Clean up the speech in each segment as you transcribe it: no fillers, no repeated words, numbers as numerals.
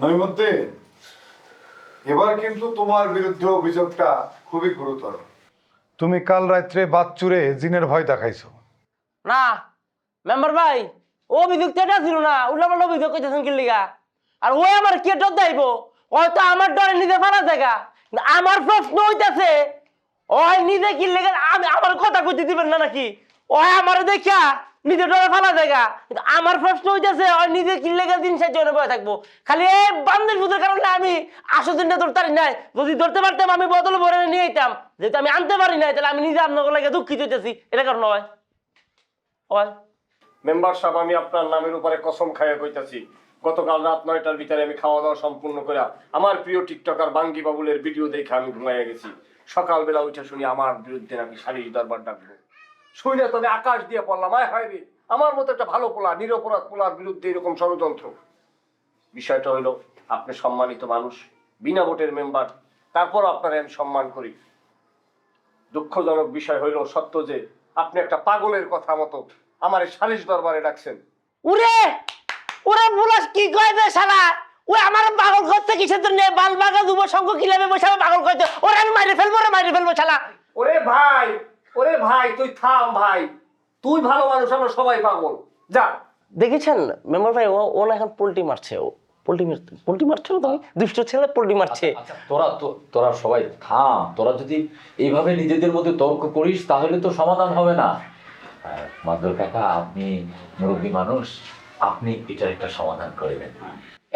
নইমুদ্দিন, এবার কিন্তু তোমার বিরুদ্ধে অভিযোগটা খুবই গুরুতর। তুমি কাল রাত্রে বাচ্চুরে জিনের ভয় দেখাইছো। না মেম্বার ভাই, ও অভিযোগ তো এটা ছিল না, উল্টাপাল্টা অভিযোগ করতেছেন কি লিগা? আর ও আমার কে ডর দেব? হয়তো আমার ডরে নিজে ফারা জায়গা। আমার প্রশ্ন হইতেছে, ওই নিজে কি লেগে আমি আমার কথা কইতে দিবেন না নাকি? ওই আমার দেখা নিজে ডরে ফালা জায়গা। আমার প্রশ্ন হইতেছে, ওই নিজে কি লেগে দিন সে জন্য বয়ে থাকবো? খালি এই বান্ধব ভূতের কারণে আমি আসল দিনটা ধরতে পারি নাই। যদি ধরতে পারতাম আমি বদল ভরে নিয়ে যেতাম। যেহেতু আমি আনতে পারি নাই, তাহলে আমি নিজে আপনার লাগে দুঃখিত হইতেছি। এটা কারণ হয় ওই মেম্বার সাহেব, আমি আপনার নামের উপরে কসম খাইয়া কইতাছি, গতকাল রাত 9টার ভিতরে আমি খাওয়া দাওয়া সম্পূর্ণ করে আমার প্রিয় টিকটকার বাঙ্গি বাবুলের ভিডিও দেখে আমি ঘুমাইয়া গেছি। সকালবেলা উঠে শুনি আমার বিরুদ্ধে নাকি সালিশ দরবার ডাকবো। শুনে তবে আকাশ দিয়ে পড়লাম, আয় হায় রে, আমার মতো একটা ভালো পোলা, নিরপরাধ পোলার বিরুদ্ধে এরকম ষড়যন্ত্র। বিষয়টা হইলো, আপনি সম্মানিত মানুষ, বিনা ভোটের মেম্বার, তারপর আপনারা আমি সম্মান করি। দুঃখজনক বিষয় হইল সত্য যে আপনি একটা পাগলের কথা মতো আমার সালিশ দরবারে ডাকছেন। উরে উরে বুলাস কি কয় রে শালা? ওই আমার পাগল করতে কিসের জন্য? বাল বাগা যুব সংঘ কিলাবে বসে পাগল করতে, ওরে আমি মাইরে ফেলবো শালা। ওরে ভাই তুই থাম ভাই, তুই ভালো মানুষ, আমরা সবাই পাগল। যা। দেখেছেন মেম্বার ভাই, ও না এখন পোল্ট্রি মারছে। ও পোল্ট্রি মারছে না? তুমি দুষ্ট ছেলে পোল্ট্রি মারছে। আচ্ছা, তোরা সবাই থাম। তোরা যদি এইভাবে নিজেদের মধ্যে তর্ক করিস তাহলে তো সমাধান হবে না। মাদুর কাকা, আপনি মুরব্বী মানুষ, আপনি এটার একটা সমাধান করে দেন।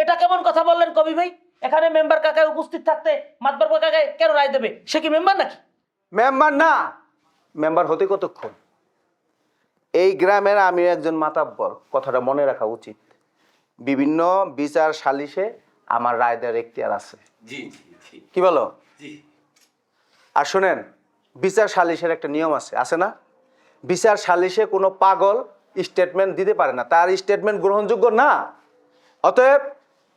এটা কেমন কথা বললেন কবি ভাই? এখানে মেম্বার কাকা উপস্থিত থাকতে মাতবার কাকা কেন রায় দেবে? সে কি মেম্বার নাকি? মেম্বার না, মেম্বার হতে কতক্ষণ? এই গ্রামের আমি একজন মাতাব্বর, কথাটা মনে রাখা উচিত। বিভিন্ন বিচার সালিশে আমার রায় দেওয়ার এখতিয়ার আছে। জি জি জি কি বলো? জি। আর শোনেন, বিচার সালিশের একটা নিয়ম আছে না? বিচার সালিশে কোনো পাগল স্টেটমেন্ট দিতে পারে না, তার স্টেটমেন্ট গ্রহণযোগ্য না। অতএব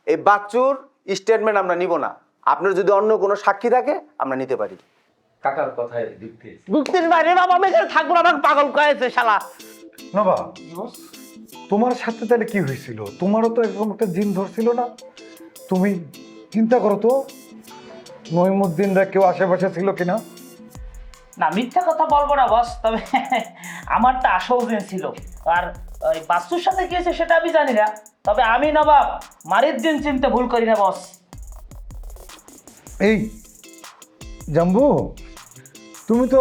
এই বাচ্চুর স্টেটমেন্ট আমরা নিব না। আপনার যদি অন্য কোনো সাক্ষী থাকে আমরা নিতে পারি। কাকার কথায় যুক্তি আছে। যুক্তির বাইরে বাবা, আমি এখানে থাকবো না, আমাকে পাগল কয়েছে শালা। না বা, তোমার সাথে তাহলে কি হয়েছিল? তোমারও তো একদম একটা জিন ধরছিল না? তুমি চিন্তা করো তো, নইমুদ্দিনরা কেউ আশেপাশে ছিল কিনা? না, মিথ্যা কথা বলবো না বস, তবে আমারটা আসল দিন ছিল। আর ওই বাস্তুর সাথে কি হয়েছে সেটা আমি জানি না, তবে আমি নবাব মারির দিন চিনতে ভুল করি না বস। এই জাম্বু, তুমি তো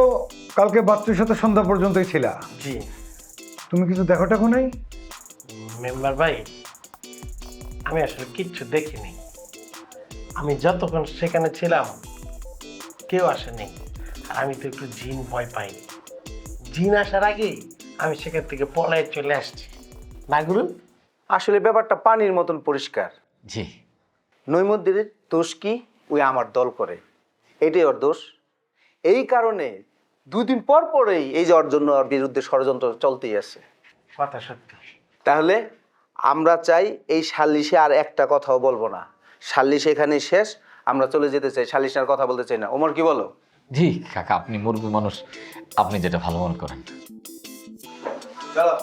কালকে বাচ্চুর সাথে সন্ধ্যা পর্যন্তই ছিলা। জি তুমি কিছু দেখো টাকো নাই? মেম্বার ভাই, আমি আসলে কিচ্ছু দেখিনি। আমি যতক্ষণ সেখানে ছিলাম কেউ আসেনি। আর আমি তো একটু জিন ভয় পাই। জিন আসার আগেই আমি সেখান থেকে পলায় চলে আসছি। না গুরু? আসলে ব্যাপারটা পানির মতন পরিষ্কার। জি। নইমুদ্দিনের দোষ কি? ওই আমার দল করে, এটাই ওর দোষ। এই কারণে দুদিন পর পরেই এই যে ওর জন্য ওর বিরুদ্ধে ষড়যন্ত্র চলতেই আছে। কথা সত্যি। তাহলে আমরা চাই এই সালিশে আর একটা কথাও বলবো না। সালিশ এখানেই শেষ, আমরা চলে যেতে চাই, সালিশ আর কথা বলতে চাই না। ওমর কি বলো? জি কাকা, আপনি মুরব্বী মানুষ, আপনি যেটা ভালো মনে করেন। চলো।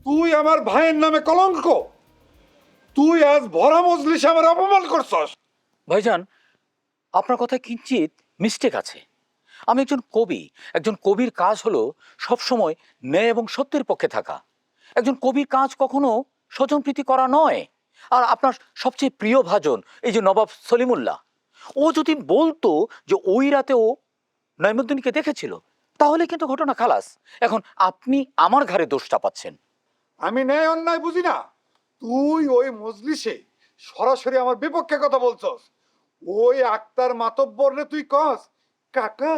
তুই আমার ভাইয়ের নামে কলঙ্ক। তুই আজ ভরা মজলিসে আমার অপমান করছস। ভাইজান, আপনার কথায় কিঞ্চিত মিস্টেক আছে। আমি একজন কবি। একজন কবির কাজ হলো সবসময় ন্যায় এবং সত্যের পক্ষে থাকা। একজন কবির কাজ কখনো স্বজনপ্রীতি করা নয়। আর আপনার সবচেয়ে প্রিয় ভাজন এই যে নবাব সলিমুল্লাহ, ও যদি বলতো যে ওই রাতে ও নইমুদ্দিনকে দেখেছিল, তাহলে কিন্তু ঘটনা খালাস। এখন আপনি আমার ঘাড়ে দোষ চাপাচ্ছেন। আমি ন্যায় অন্যায় বুঝি না। তুই ওই মজলিসে সরাসরি আমার বিপক্ষে কথা বলছস। ওই আক্তার মাতব্বররে তুই কস, কাকা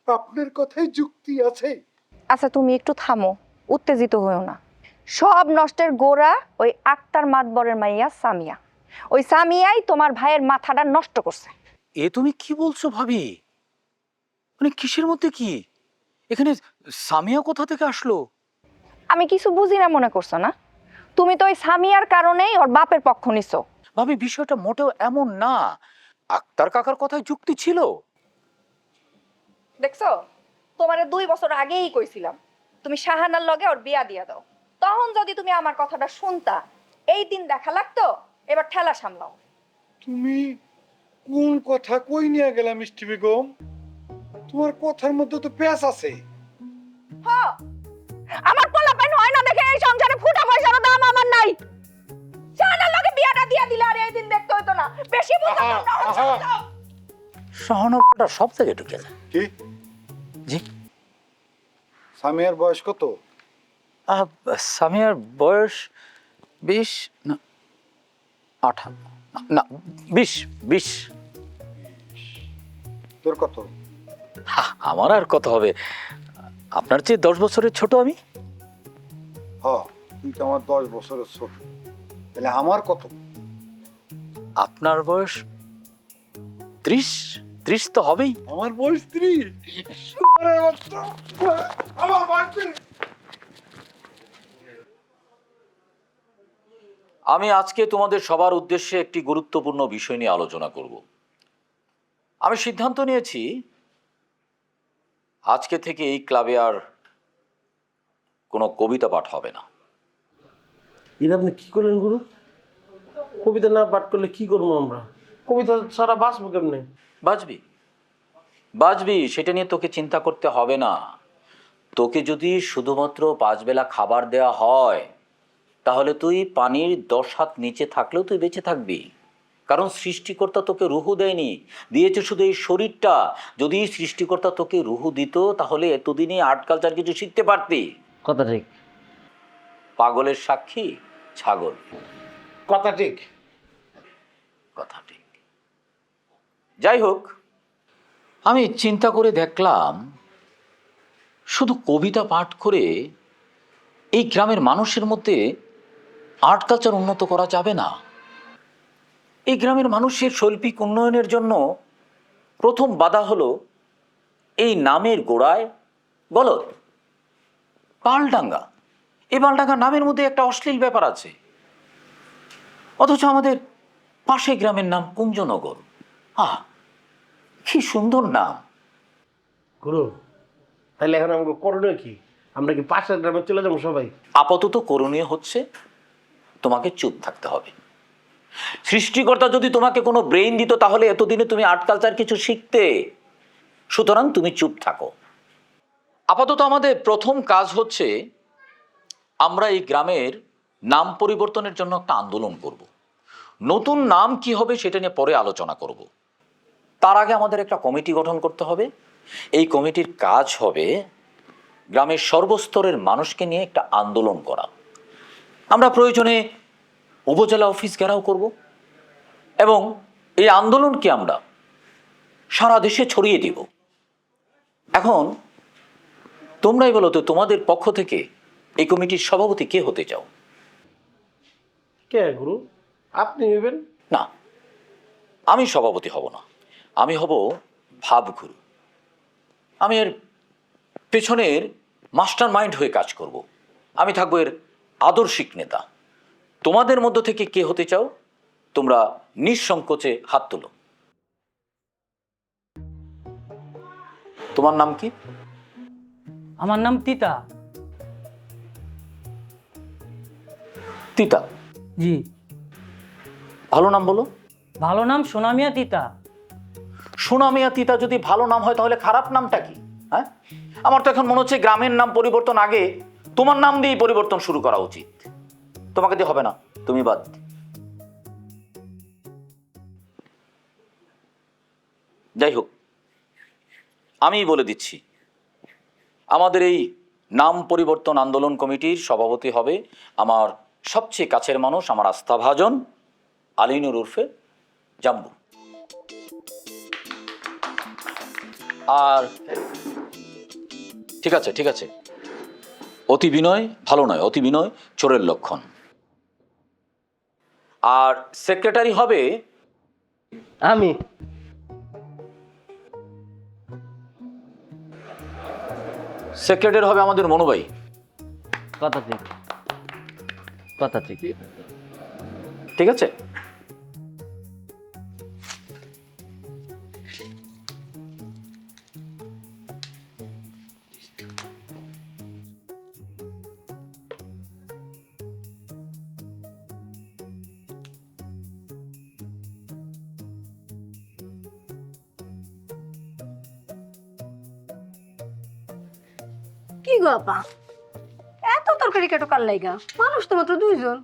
আপনার কথাই যুক্তি আছে। আচ্ছা তুমি একটু থামো, উত্তেজিত হইও না। সব নষ্টের গোড়া ওই আক্তার মাতবরের মাইয়া সামিয়া। ওই সামিয়াই তোমার ভাইয়ের মাথাটা নষ্ট করছে। এ তুমি কি বলছো ভাবি? মানে কিসের মধ্যে কি? এখানে সামিয়া কোথা থেকে আসলো? আমি কিছু বুঝি না মনে করছো না? তুমি তো ওই সামিয়ার কারণেই ওর বাপের পক্ষ নিছো। ভাবি, বিষয়টা মোটেও এমন না। আক্তার কাকার কথায় যুক্তি ছিল। দেখছো, তোমারে 2 বছর আগেই কইছিলাম তুমি শাহানার লগে ওর বিয়া দিয়া দাও। তখন যদি তুমি আমার কথাটা শুনতা, এই দিন দেখা লাগতো। এবার ঠেলা সামলাও। তুমি কোন কথা কই নিয়ে গেলা মিষ্টি বেগম? তোমার কথার মধ্যে তো পেঁচ আছে। হ্যাঁ, আমার পোলাপাইন হয় না দেখে এই সংসারে ফুটা পয়সার দাম আমার নাই। শাহানার লগে বিয়াটা দিয়া দিলে আর এই দিন দেখতে হইতো না। বেশি বুঝো না। সহানুভূতিটা সব থেকে ঢুকে যায়। কি জি, সামিয়ার বয়স কত? সামিয়ার বয়স 20 না 18 না 20। তোর কত? আমার আর কত হবে? আপনার চেয়ে 10 বছরের ছোট আমি। তুই তো আমার 10 বছরের ছোট। তাহলে আমার কত? আপনার বয়স 30 তো হবেই। আমার বয়স 30। আমার বয়স 30। আমি আজকে তোমাদের সবার উদ্দেশ্যে একটি গুরুত্বপূর্ণ বিষয় নিয়ে আলোচনা করব। আমি সিদ্ধান্ত নিয়েছি আজকে থেকে এই ক্লাবে আর কোনো কবিতা পাঠ হবে না। এটা আপনি কি করলেন গুরু? কবিতা না পাঠ করলে কি করবো আমরা? কবিতা ছাড়া বাঁচবো কেমনে? বাজবি, সেটা নিয়ে তোকে চিন্তা করতে হবে না। তোকে যদি শুধুমাত্র 5 বেলা খাবার দেওয়া হয়, তাহলে তুই পানির 10 হাত নিচে থাকলেও তুই বেঁচে থাকবি। কারণ সৃষ্টিকর্তা তোকে রুহু দেয়নি, দিয়েছে শুধু এই শরীরটা। যদি সৃষ্টিকর্তা তোকে রুহু দিত, তাহলে এতদিনই আর্ট কালচার কিছু শিখতে পারতি। কথা ঠিক। পাগলের সাক্ষী ছাগল। কথা ঠিক। কথা ঠিক। যাই হোক, আমি চিন্তা করে দেখলাম শুধু কবিতা পাঠ করে এই গ্রামের মানুষের মধ্যে আর্ট কালচার উন্নত করা যাবে না। এই গ্রামের মানুষের শৈল্পিক উন্নয়নের জন্য প্রথম বাধা হলো এই নামের গোড়ায় গলদ, পালডাঙ্গা। এই পালডাঙ্গা নামের মধ্যে একটা অশ্লীল ব্যাপার আছে, অথচ আমাদের পাশে গ্রামের নাম কুঞ্জনগর। কি সুন্দর নাম। গুরু, তাহলে এখন আমাকে করণীয় কি? আমরা কি পাশের গ্রামে চলে যাবো সবাই? আপাতত করণীয় হচ্ছে তোমাকে চুপ থাকতে হবে। সৃষ্টিকর্তা যদি তোমাকে কোনো ব্রেইন দিত, তাহলে এতদিনে তুমি আর্ট কালচার কিছু শিখতে। সুতরাং তুমি চুপ থাকো। আপাতত আমাদের প্রথম কাজ হচ্ছে আমরা এই গ্রামের নাম পরিবর্তনের জন্য একটা আন্দোলন করব। নতুন নাম কি হবে সেটা নিয়ে পরে আলোচনা করব। তার আগে আমাদের একটা কমিটি গঠন করতে হবে। এই কমিটির কাজ হবে গ্রামের সর্বস্তরের মানুষকে নিয়ে একটা আন্দোলন করা। আমরা প্রয়োজনে উপজেলা অফিস ঘেরাও করব এবং এই আন্দোলনকে আমরা সারা দেশে ছড়িয়ে দিব। এখন তোমরাই বলো তো, তোমাদের পক্ষ থেকে এই কমিটির সভাপতি কে হতে চাও? কে গুরু? আপনি নেবেন? না, আমি সভাপতি হব না, আমি হব ভাবগুরু। আমি এর পেছনের মাস্টার মাইন্ড হয়ে কাজ করব। আমি থাকবো এর আদর্শিক নেতা। তোমাদের মধ্য থেকে কে হতে চাও? তোমরা নিঃসংকোচে হাত তোলো। তোমার নাম কি? আমার নাম তিতা। তিতা, জি, ভালো নাম বলো। ভালো নাম সোনামিয়া তিতা। সোনামিয়া তিতা যদি ভালো নাম হয় তাহলে খারাপ নামটা কি? হ্যাঁ, আমার তো এখন মনে হচ্ছে গ্রামের নাম পরিবর্তন আগে তোমার নাম দিয়েই পরিবর্তন শুরু করা উচিত। তোমাকে দিয়ে হবে না, তুমি বাদ। যাই হোক, আমি বলে দিচ্ছি, আমাদের এই নাম পরিবর্তন আন্দোলন কমিটির সভাপতি হবে আমার সবচেয়ে কাছের মানুষ, আমার আস্থাভাজন আলিনুর উর্ফে জাম্বু। আর ঠিক আছে, ঠিক আছে, অতি বিনয় ভালো নয়, অতি বিনয় চোরের লক্ষণ। আর সেক্রেটারি হবে আমি সেক্রেটারি হবে আমাদের মনুভাই। কথা ঠিক, কথা ঠিক। ঠিক আছে, কি গো আপা, এত তরকারি কেটো কার লাইগা? মানুষ তো মাত্র দুইজন।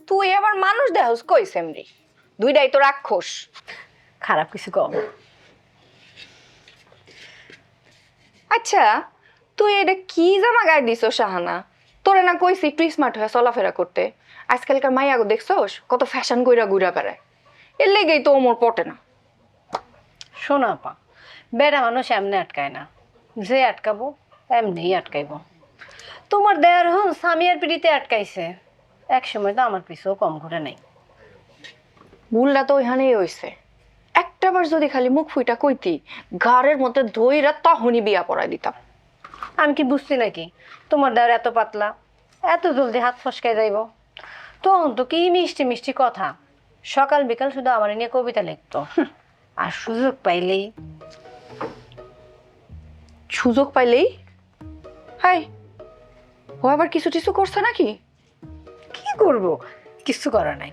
তুই আবার মানুষ দেহস কই সেমরি? দুইটাই তো রাক্ষস। খারাপ কিছু কম। আচ্ছা, তুই এটা কি জামা গায়ে দিছ শাহানা? তোরে না কইছি একটু স্মার্ট হয়ে চলাফেরা করতে। আজকালকার মাইয়াগো দেখছস কত ফ্যাশন কইরা ঘুরা বেড়ায়। এর লেগেই তো ওমর পটে না। শোনো আপা, বেড়া মানুষ এমনি আটকায় না, যে আটকাবো এমনিই আটকাইব। তোমার দেয়ার হন সামিয়ার পিড়িতে আটকাইছে, এক সময় তো আমার পিছু কম ঘুরে নাই। ভুলটা তো ওইখানেই হইছে। একটাবার যদি খালি মুখ ফুইটা কইতি, ঘাড়ের মধ্যে ধইরা তখনই বিয়া পড়াই দিতাম। আমি কি বুঝছি নাকি তোমার দেয়ার এত পাতলা, এত জলদি হাত ফসকাই যাইব? তখন তো কি মিষ্টি মিষ্টি কথা, সকাল বিকাল শুধু আমার নিয়ে কবিতা লিখতো। আর সুযোগ পাইলেই সুযোগ পাইলেই হাই ও আবার কিছু টিছু করছে নাকি? কি করব, কিছু করা নাই,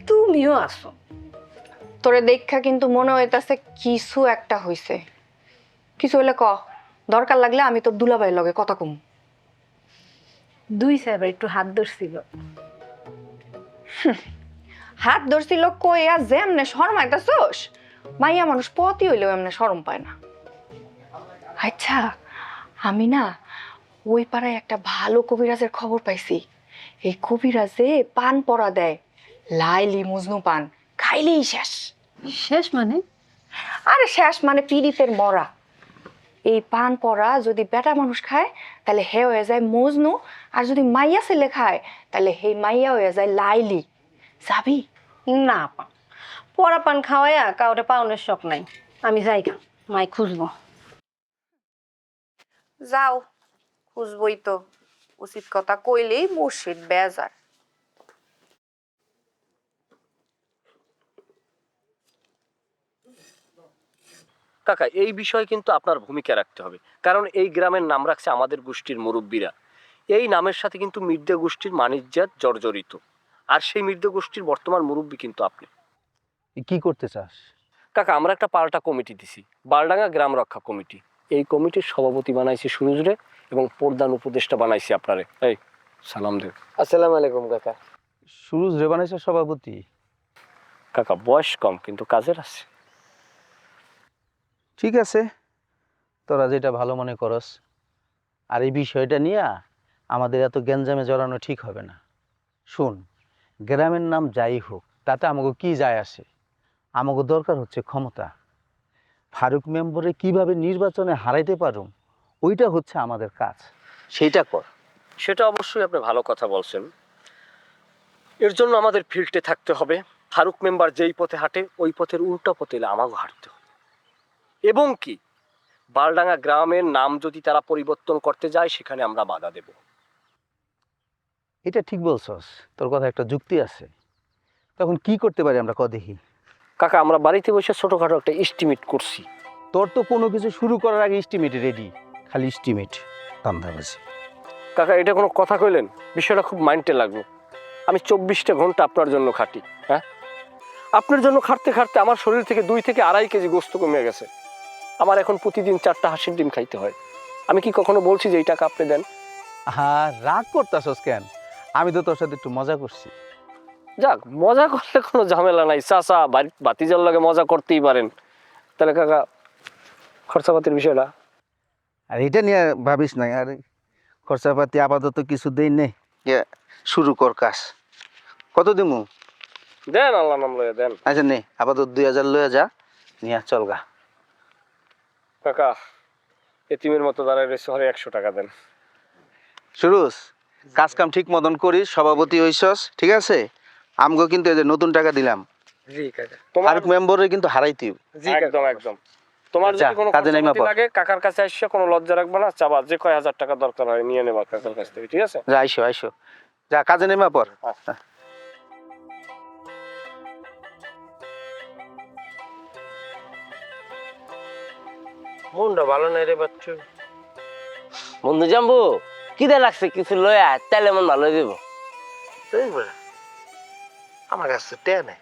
তুমিও আসো। তোরে দেখা কিন্তু মনে হইতাছে কিছু একটা হইছে। কিছু হইলে ক, দরকার লাগলে আমি তোর দুলাভাইয়ের লগে কথা কম। দুই সাইবার একটু হাত ধরছিল। হাত ধরছিল কইয়া যেমনে শরমাইতাছস, মাইয়া মানুষ পতি হইলেও এমনে শরম পায় না। আচ্ছা, আমি না ওই পাড়ায় একটা ভালো কবিরাজের খবর পাইছি। এই কবিরাজে পান পরা দেয়, লাইলি মজনু পান, খাইলেই শেষ। শেষ মানে? আরে শেষ মানে পীড়িতের মরা। এই পান পরা যদি বেটা মানুষ খায় তাহলে হে হয়ে যায় মজনু, আর যদি মাইয়া ছেলে খায় তাহলে হে মাইয়া হয়ে যায় লাইলি। যাবি? না আপা, পরা পান খাওয়াইয়া কাউরে পাউনের শখ নাই। আমি যাই খা, মাই খুঁজবো। যাও, খুঁজবই তো। উচিত কথা কইলেই মুর্শিদ বেজার। কাকা, এই বিষয়ে কিন্তু আপনার ভূমিকা রাখতে হবে, কারণ এই গ্রামের নাম রাখছে আমাদের গোষ্ঠীর মুরব্বীরা। এই নামের সাথে কিন্তু মির্জা গোষ্ঠীর মানিজ্জাত জর্জরিত, আর সেই মির্জা গোষ্ঠীর বর্তমান মুরব্বী কিন্তু আপনি। কি করতে চাস? কাকা, আমরা একটা পাল্টা কমিটি দিছি, বালডাঙ্গা গ্রাম রক্ষা কমিটি। এই কমিটির সভাপতি বানাইছি সুরুজরে এবং প্রধান উপদেষ্টা বানাইছি আপনারে। এই সালাম দেব। আসসালামু আলাইকুম কাকা। সুরুজ রেবানেশের সভাপতি? কাকা, বয়স কম কিন্তু কাজের আছে। ঠিক আছে, তোরা যেটা ভালো মনে করস। আর এই বিষয়টা নিয়ে আমাদের এত গ্যাঞ্জামে জড়ানো ঠিক হবে না। শুন, গ্রামের নাম যাই হোক তাতে আমাকে কি যায় আসে? আমাকে দরকার হচ্ছে ক্ষমতা। ফারুক মেম্বরে কিভাবে নির্বাচনে হারাইতে পারুম, ওইটা হচ্ছে আমাদের কাজ, সেইটা কর। সেটা অবশ্যই আপনি ভালো কথা বলছেন। এর জন্য আমাদের ফিল্ডে থাকতে হবে। ফারুক মেম্বার যেই পথে হাঁটে ওই পথের উল্টা পথে আমাকেও হাঁটতে হবে। এবং কি, বালডাঙ্গা গ্রামের নাম যদি তারা পরিবর্তন করতে যায় সেখানে আমরা বাধা দেব। এটা ঠিক বলছস, তোর কথা একটা যুক্তি আছে। তখন কি করতে পারি আমরা, ক দেখি। কাকা, আমরা বাড়িতে বসে ছোটখাটো একটা এস্টিমেট করছি। তোর তো কোনো কিছু শুরু করার আগে এস্টিমেট রেডি, খালি এস্টিমেট ধান্দাবাজি। কাকা, এটা কোনো কথা কইলেন? বিষয়টা খুব মাইন্ডে লাগলো। আমি 24টা ঘন্টা আপনার জন্য খাটি। হ্যাঁ, আপনার জন্য খাটতে খাটতে আমার শরীর থেকে 2 থেকে 2.5 কেজি গোস্ত কমে গেছে। আমার এখন প্রতিদিন 4টা হাঁসের ডিম খাইতে হয়। আমি কি কখনো বলছি যে এই টাকা আপনি দেন? হ্যাঁ, রাগ করতেছস কেন? আমি তো তোর সাথে একটু মজা করছি। যাক, মজা করলে কোনো ঝামেলা নাই। চাচা বাতিজার লাগে মজা করতেই পারেন। তাহলে কাকা, খরচাপাতির বিষয়টা? আর এটা নিয়ে ভাবিস না, আর খরচাপাতি আপাতত কিছু দেই নেই। শুরু কর কাজ। কত দিমু? দেন, আল্লাহ নাম লয়ে দেন। আচ্ছা নে, আপাতত 2000 লয়ে যা, নিয়ে চল গা। কাকা, এতিমের মতো দাঁড়ায় রয়েছে, হরে 100 টাকা দেন। সুরুজ, কাজ কাম ঠিক মতন করিস, সভাপতি হইছস, ঠিক আছে? আমগো কিন্তু এই যে নতুন টাকা দিলাম, জি কাকা। তোমার আরেক মেম্বারে কিন্তু হারাইতে হবে। একদম একদম। তোমার যা, যদি কোনো কাজে নাইমা খরচাপাতি পড়। লাগে কাকার কাছে আসছে, কোনো লজ্জা রাখবে না, চাবা যে কয় হাজার টাকা দরকার হয় নিয়ে নেবা কাকার কাছ থেকে, ঠিক আছে? যা, আইসো আইসো, যা কাজে নেমা পর। আচ্ছা। মনটা ভালো নাই রে বাচ্চু। বন্ধু জাম্বু কিদে লাগছে কিছু লয়া, তাইলে মন ভালো হয়ে যাবো। তুই বলে আমার কাছে টেয়া নেই।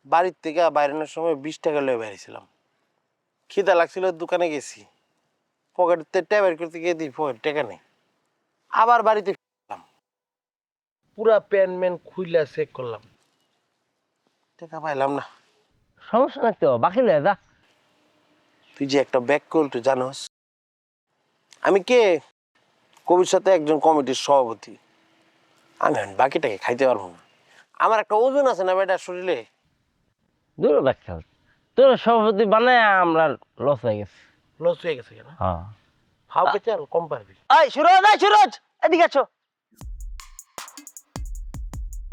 বাড়ির থেকে বাইরানোর সময় 20 টাকা লয়ে বেরিয়েছিলাম। খিদা লাগছিল, দোকানে গেছি, পকেটে ট্যা বের করতে গিয়ে দিই পকেট টাকা নেই। আবার বাড়িতে ফিরলাম, পুরা প্যান ম্যান খুইলা চেক করলাম, টাকা পাইলাম না। সমস্যা নাই তো, বাকি লয়ে যা। তুই যে একটা ব্যাক কল, তুই জানোস আমি কে? কবির সাথে একজন কমিটির সভাপতি। আমি বাকিটাকে খাইতে পারবো না। আমার একটা ওজন আছে না বেটা শরীরে। দূর বাচ্চা, তোর সভাপতি বানায় আমরা লস হয়ে গেছে। লস হয়ে গেছে কেন? হ্যাঁ। হাও পেতে আর কম পারবি। এই সুরজ, এই সুরজ, এদিকে আসো,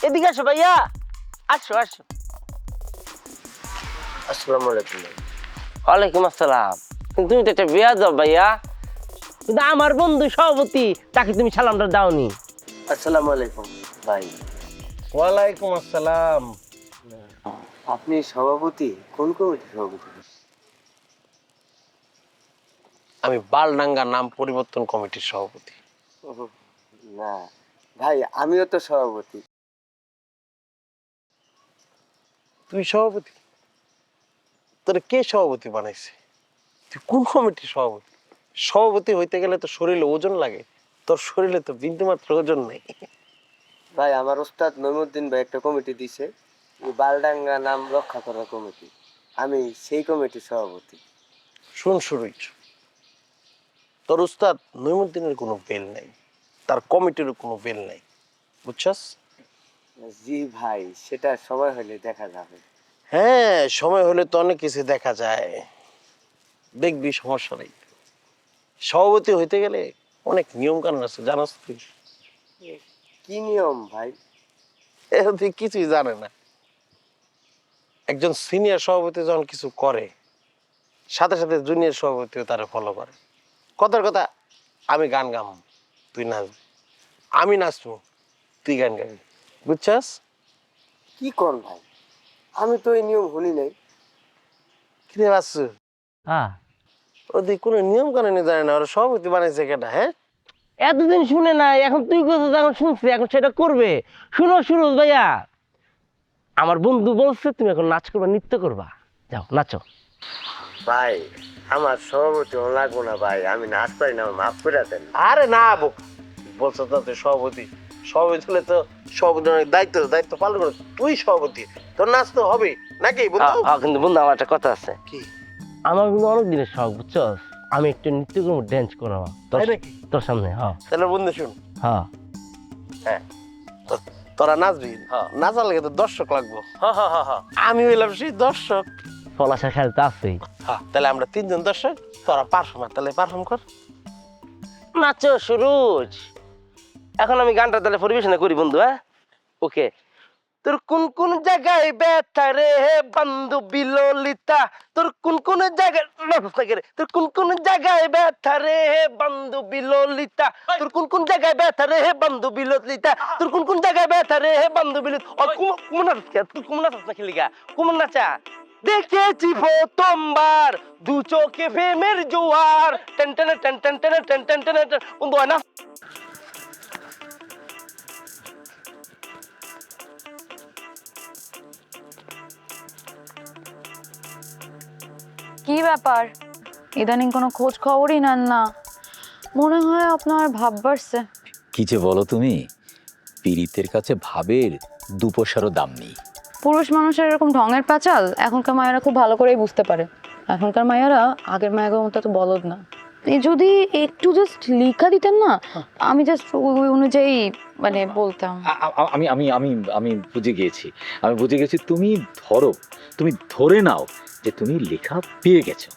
এদিকে আসো ভাইয়া, আসো আসো। আসসালামু আলাইকুম। ওয়ালাইকুম আসসালাম। কিন্তু তুমি তো একটা বিয়া যাও ভাইয়া, কিন্তু আমার বন্ধু সভাপতি, তাকে তুমি সালামটা দাওনি। আসসালামু আলাইকুম ভাই। ওয়ালাইকুম আসসালাম। আপনি সভাপতি? কোন কমিটির সভাপতি? আমি বালডাঙ্গা নাম পরিবর্তন কমিটির সভাপতি। না ভাই, আমিও তো সভাপতি। তুই সভাপতি? তোর কে সভাপতি বানাইছে? তুই কোন কমিটির সভাপতি? সভাপতি হইতে গেলে তো শরীরে ওজন লাগে, তোর শরীরে তো বিন্দুমাত্র ওজন নেই। ভাই, আমার ওস্তাদ নইমুদ্দিন ভাই একটা কমিটি দিছে, বালডাঙ্গা নাম রক্ষা করার কমিটি। আমি সেই কমিটির সভাপতি। শুন সুরুজ, তোর উস্তাদ নইমুদ্দিনের কোনো বেল নাই, তার কমিটিরও কোনো বেল নাই, বুঝছস? জি ভাই, সেটা সময় হলে দেখা যাবে। হ্যাঁ, সময় হলে তো অনেক কিছু দেখা যায়, দেখবি, সমস্যা নেই। সভাপতি হইতে গেলে অনেক নিয়ম কানুন আছে, জানাস তুই? কি নিয়ম ভাই? তুই কিছুই জানে না। একজন সিনিয়র সভাপতি যখন কিছু করে, সাথে সাথে জুনিয়র সভাপতিও তারা ফলো করে। কথার কথা, আমি গান গাম, তুই নাচবি, আমি নাচবো, তুই গান গাবি, বুঝছস? কি কোন ভাই, আমি তো এই নিয়ম শুনি নাই। কিরে বাসু, হ্যাঁ, ওদের কোনো নিয়ম কানুন জানে না, ওরা সভাপতি বানাইছে কেটা? হ্যাঁ, এতদিন শুনে নাই, এখন তুই কথা যখন শুনছি, এখন সেটা করবে। শুনো সুরজ ভাইয়া, আমার বন্ধু বলছে তুমি এখন নাচ করবা, নৃত্য করবা, যাও নাচো। ভাই, আমার সভাপতি লাগবো না ভাই, আমি নাচ পারি না, মাফ করে দেন। আরে না বলছো তো তুই সভাপতি, সভাপতি হলে তো সভাপতি দায়িত্ব দায়িত্ব পালন করে, তুই সভাপতি, তোর নাচ তো হবে নাকি বন্ধু? কিন্তু বন্ধু, আমার একটা কথা আছে। কি? আমার কিন্তু অনেক দিনের শখ, বুঝছস? আমি একটু নৃত্য করবো, ড্যান্স করবো তাই নাকি? তোর সামনে। হ্যাঁ তাহলে বন্ধু শুন, হ্যাঁ হ্যাঁ, তোরা নাচবি, নাচার লাগে তো দর্শক লাগবো। আমি হইলাম সেই দর্শক। পলাশের খেয়াল তো আছেই। তাহলে আমরা 3 জন দর্শক, তোরা পারফর্মার, তাহলে পারফর্ম কর। নাচো সুরজ। এখন আমি গানটা তাহলে পরিবেশনা করি বন্ধু। হ্যাঁ, ওকে। তোর কোন কোন জায়গায় ব্যথা রে বন্ধু বিললিতা, তোর কোন কোন জায়গায়, তোর কোন কোন জায়গায় ব্যথা রে বন্ধু বিললিতা, তোর কোন কোন জায়গায় ব্যথা রে বন্ধু বিললিতা, তোর কোন কোন জায়গায় ব্যথা রে বন্ধু বিললিতা। কুমনা নাচ না খেলিগা, কুমন নাচা দেখেছি প্রথমবার, দু চোখে প্রেমের জোয়ার, ten ten ten ten ten ten ten ten. বন্ধু হয় না? কি ব্যাপার ইদানিং কোনো খোঁজ খবরই নেন না, মনে হয় আপনার ভাব বাড়ছে। কি যে বলো তুমি, পীড়িতের কাছে ভাবের দুপয়সারও দাম নেই। পুরুষ মানুষের এরকম ঢঙের প্যাচাল এখনকার মায়েরা খুব ভালো করেই বুঝতে পারে। এখনকার মায়েরা আগের মায়ের মতো তো বলদ না। এই যদি একটু জাস্ট লিখা দিতেন না, আমি জাস্ট ওই অনুযায়ী মানে বলতাম। আমি আমি আমি আমি বুঝে গিয়েছি, তুমি ধরো, তুমি ধরে নাও যে তুমি লেখা পেয়ে গেছো।